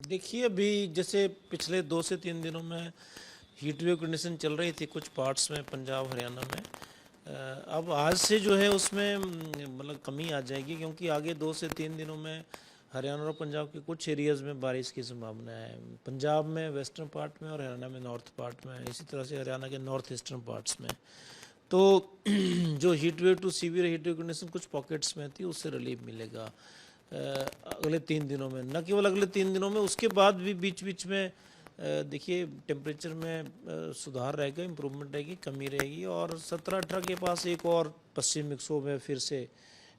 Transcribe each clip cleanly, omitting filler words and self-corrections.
देखिए अभी जैसे पिछले 2 से 3 दिनों में हीट वेव कंडीशन चल रही थी कुछ पार्ट्स में पंजाब हरियाणा में। अब आज से जो है उसमें मतलब कमी आ जाएगी क्योंकि आगे 2 से 3 दिनों में हरियाणा और पंजाब के कुछ एरियाज़ में बारिश की संभावना है। पंजाब में वेस्टर्न पार्ट में और हरियाणा में नॉर्थ पार्ट में, इसी तरह से हरियाणा के नॉर्थ ईस्टर्न पार्ट्स में। तो जो heat wave to severe heat wave condition कुछ पॉकेट्स में थी उससे रिलीफ मिलेगा अगले 3 दिनों में। न केवल अगले 3 दिनों में, उसके बाद भी बीच बीच में देखिए टेम्परेचर में सुधार रहेगा, इम्प्रूवमेंट रहेगी, कमी रहेगी। और 17-18 के पास एक और पश्चिम विक्षोभ है, फिर से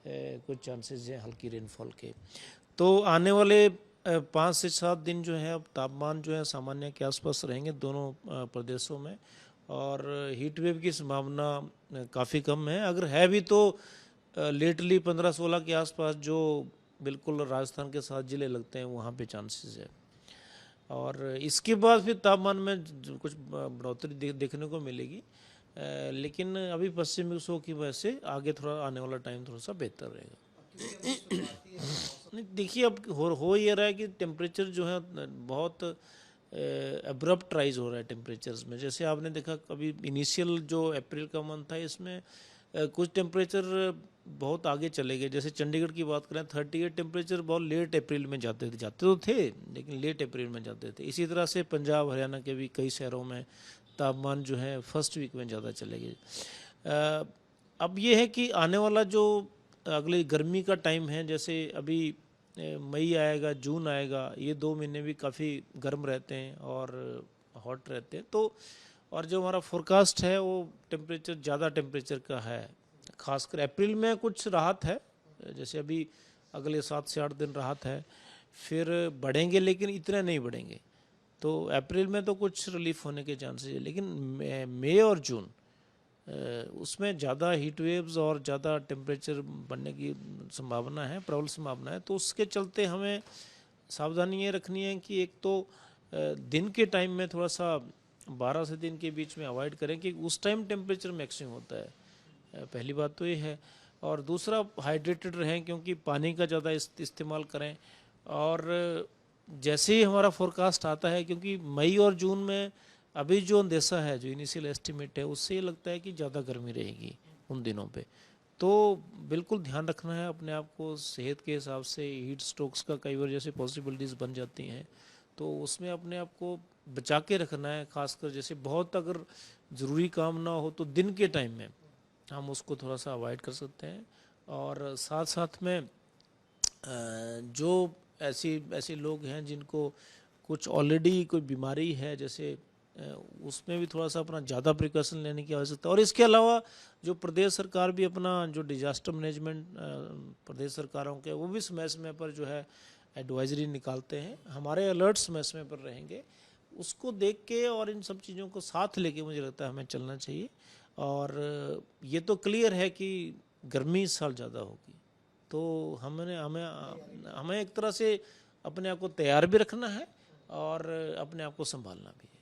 कुछ चांसेस हैं हल्की रेनफॉल के। तो आने वाले 5 से 7 दिन जो है अब तापमान जो है सामान्य के आसपास रहेंगे दोनों प्रदेशों में। और हीट वेव की संभावना काफ़ी कम है, अगर है भी तो लेटली 15-16 के आसपास, जो बिल्कुल राजस्थान के 7 जिले लगते हैं वहाँ पे चांसेस है। और इसके बाद फिर तापमान में कुछ बढ़ोतरी देखने को मिलेगी, लेकिन अभी पश्चिमी विक्षोभ की वजह से आगे थोड़ा आने वाला टाइम थोड़ा सा बेहतर रहेगा। नहीं देखिए अब हो ये रहा है कि टेम्परेचर जो है बहुत अब्रप्ट राइज हो रहा है टेम्परेचर्स में। जैसे आपने देखा कभी इनिशियल जो अप्रैल का मंथ था इसमें कुछ टेम्परेचर बहुत आगे चले गए। जैसे चंडीगढ़ की बात करें 38 टेम्परेचर बहुत लेट अप्रैल में जाते तो थे, लेकिन लेट अप्रैल में जाते थे। इसी तरह से पंजाब हरियाणा के भी कई शहरों में तापमान जो है फर्स्ट वीक में ज़्यादा चले गए। अब ये है कि आने वाला जो अगले गर्मी का टाइम है, जैसे अभी मई आएगा, जून आएगा, ये 2 महीने भी काफ़ी गर्म रहते हैं और हॉट रहते हैं। तो और जो हमारा फोरकास्ट है वो टेम्परेचर ज़्यादा टेम्परेचर का है, खासकर अप्रैल में कुछ राहत है। जैसे अभी अगले 7 से 8 दिन राहत है, फिर बढ़ेंगे लेकिन इतने नहीं बढ़ेंगे। तो अप्रैल में तो कुछ रिलीफ होने के चांसेस है, लेकिन मई और जून उसमें ज़्यादा हीट वेव्स और ज़्यादा टेम्परेचर बढ़ने की संभावना है, प्रबल संभावना है। तो उसके चलते हमें सावधानी ये रखनी है कि एक तो दिन के टाइम में थोड़ा सा 12 से 3 के बीच में अवॉइड करें कि उस टाइम टेम्परेचर मैक्सिमम होता है। पहली बात तो ये है। और दूसरा हाइड्रेटेड रहें, क्योंकि पानी का ज़्यादा इस्तेमाल करें। और जैसे ही हमारा फोरकास्ट आता है, क्योंकि मई और जून में अभी जो अंदेशा है, जो इनिशियल एस्टिमेट है, उससे ये लगता है कि ज़्यादा गर्मी रहेगी उन दिनों पे। तो बिल्कुल ध्यान रखना है अपने आप को सेहत के हिसाब से। हीट स्ट्रोक्स का कई बार जैसे पॉसिबिलिटीज़ बन जाती हैं, तो उसमें अपने आप को बचा के रखना है। खासकर जैसे बहुत अगर ज़रूरी काम ना हो तो दिन के टाइम में हम उसको थोड़ा सा अवॉइड कर सकते हैं। और साथ साथ में जो ऐसे लोग हैं जिनको कुछ ऑलरेडी कोई बीमारी है, जैसे उसमें भी थोड़ा सा अपना ज़्यादा प्रिकॉशन लेने की आवश्यकता है। और इसके अलावा जो प्रदेश सरकार भी अपना जो डिजास्टर मैनेजमेंट प्रदेश सरकारों के, वो भी समय समय पर जो है एडवाइजरी निकालते हैं। हमारे अलर्ट समय समय पर रहेंगे, उसको देख के और इन सब चीज़ों को साथ लेके मुझे लगता है हमें चलना चाहिए। और ये तो क्लियर है कि गर्मी इस साल ज़्यादा होगी, तो हमने हमें हमें एक तरह से अपने आप को तैयार भी रखना है और अपने आप को संभालना भी है।